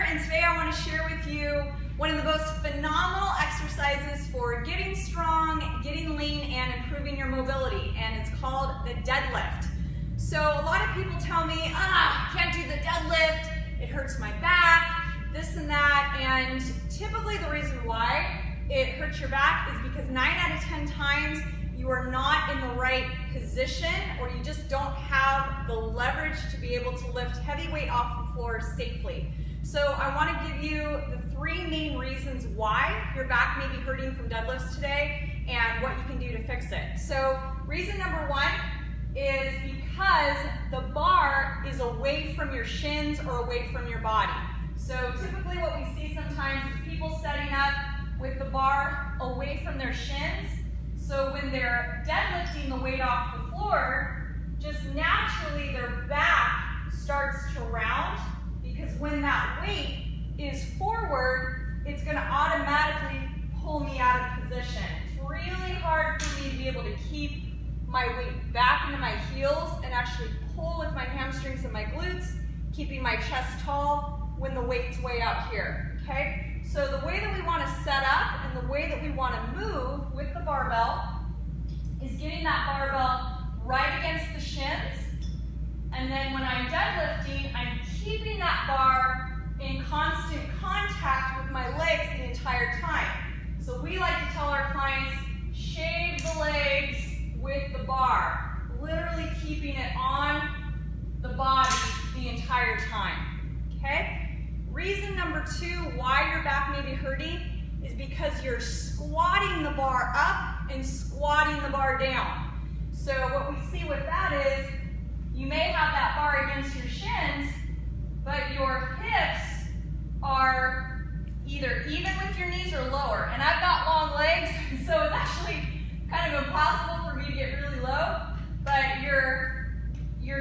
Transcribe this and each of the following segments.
and today I want to share with you one of the most phenomenal exercises for getting strong, getting lean, and improving your mobility, and it's called the deadlift. So a lot of people tell me, can't do the deadlift, it hurts my back, this and that, and typically the reason why it hurts your back is because 9 out of 10 times you are not in the right position, or you just don't have the leverage to be able to lift heavy weight off the floor safely. So I want to give you the 3 main reasons why your back may be hurting from deadlifts today and what you can do to fix it. So reason number 1 is because the bar is away from your shins or away from your body. So typically what we see sometimes is people setting up with the bar away from their shins. So when they're deadlifting the weight off the floor, just naturally their back starts to round, because when that weight is forward, it's going to automatically pull me out of position. It's really hard for me to be able to keep my weight back into my heels and actually pull with my hamstrings and my glutes, keeping my chest tall when the weight's way out here, okay? So the way that we want to set up and the way that we want to move with the barbell is getting that barbell right against the shins, and then when I'm deadlifting, I'm keeping that bar in constant contact with my legs the entire time. So we like to tell our clients, shave the legs with the bar, literally keeping it on the body the entire time, okay? Reason number 2 why your back may be hurting is because you're squatting the bar up and squatting the bar down. So what we see with that is you may have that bar against your shins, but your hips are either even with your knees or lower. And I've got long legs, so it's actually kind of impossible for me to get really low, but you're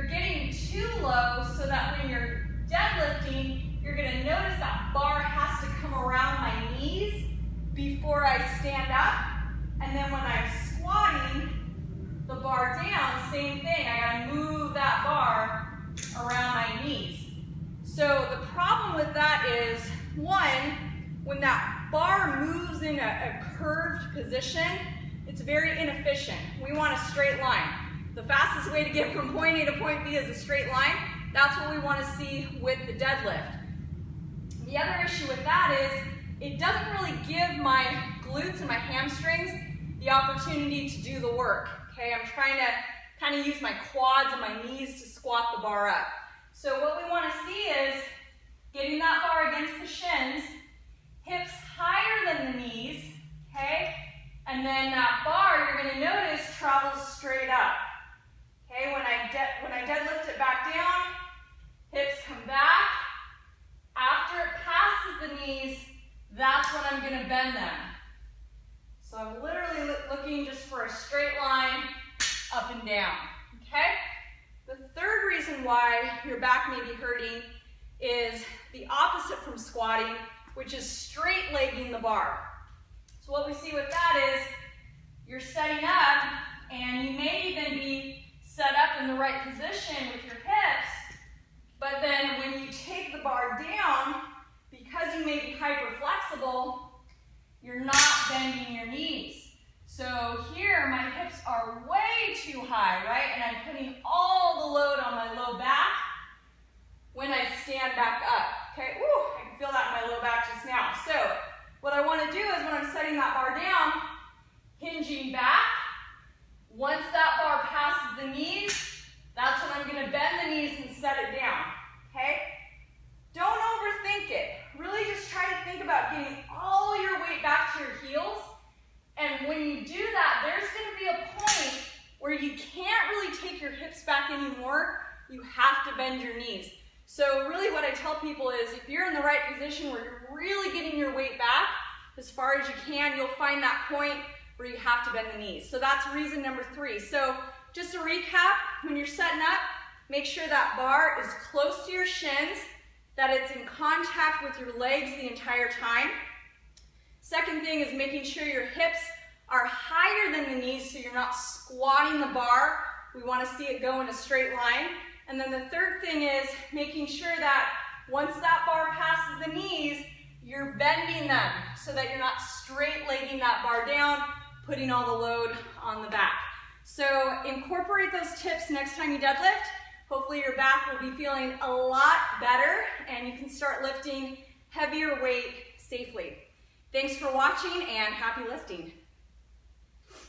getting too low so that when you're deadlifting, you're going to notice that bar has to come around my knees before I stand up. And then when I'm squatting the bar down, same thing. I got to move that bar around my knees. So the problem with that is, 1, when that bar moves in a curved position, it's very inefficient. We want a straight line. The fastest way to get from point A to point B is a straight line. That's what we want to see with the deadlift. The other issue with that is it doesn't really give my glutes and my hamstrings the opportunity to do the work. Okay, I'm trying to kind of use my quads and my knees to squat the bar up. So what we want to see is getting that bar against the shins, hips higher than the knees, okay? And then that bar, you're going to notice, travels straight up. Okay, when I deadlift it back down, hips come back. After it passes the knees, that's when I'm going to bend them. So I'm literally looking just for a straight line up and down, okay? The third reason why your back may be hurting is the opposite from squatting, which is straight legging the bar. So what we see with that is you're setting up, and you may even be set up in the right position with your hips, but then when you take the bar down, because you may be hyper flexible, you're not bending your knees. So here my hips are way too high, right? And I'm putting all the load on my low back when I stand back up. Okay, ooh, I can feel that in my low back just now. So what I want to do is when I'm setting that bar down, hinging back, once that bar passes the knees, that's when I'm going to bend the knees and set it down, okay? Don't overthink it. Really just try to think about getting all your weight back to your heels. And when you do that, there's going to be a point where you can't really take your hips back anymore. You have to bend your knees. So really what I tell people is, if you're in the right position where you're really getting your weight back as far as you can, you'll find that point where you have to bend the knees. So that's reason number 3. So just to recap, when you're setting up, make sure that bar is close to your shins, that it's in contact with your legs the entire time. Second thing is making sure your hips are higher than the knees so you're not squatting the bar. We want to see it go in a straight line. And then the third thing is making sure that Once that bar passes the knees, you're bending them so that you're not straight legging that bar down, putting all the load on the back. So incorporate those tips next time you deadlift. Hopefully your back will be feeling a lot better and you can start lifting heavier weight safely. Thanks for watching and happy lifting.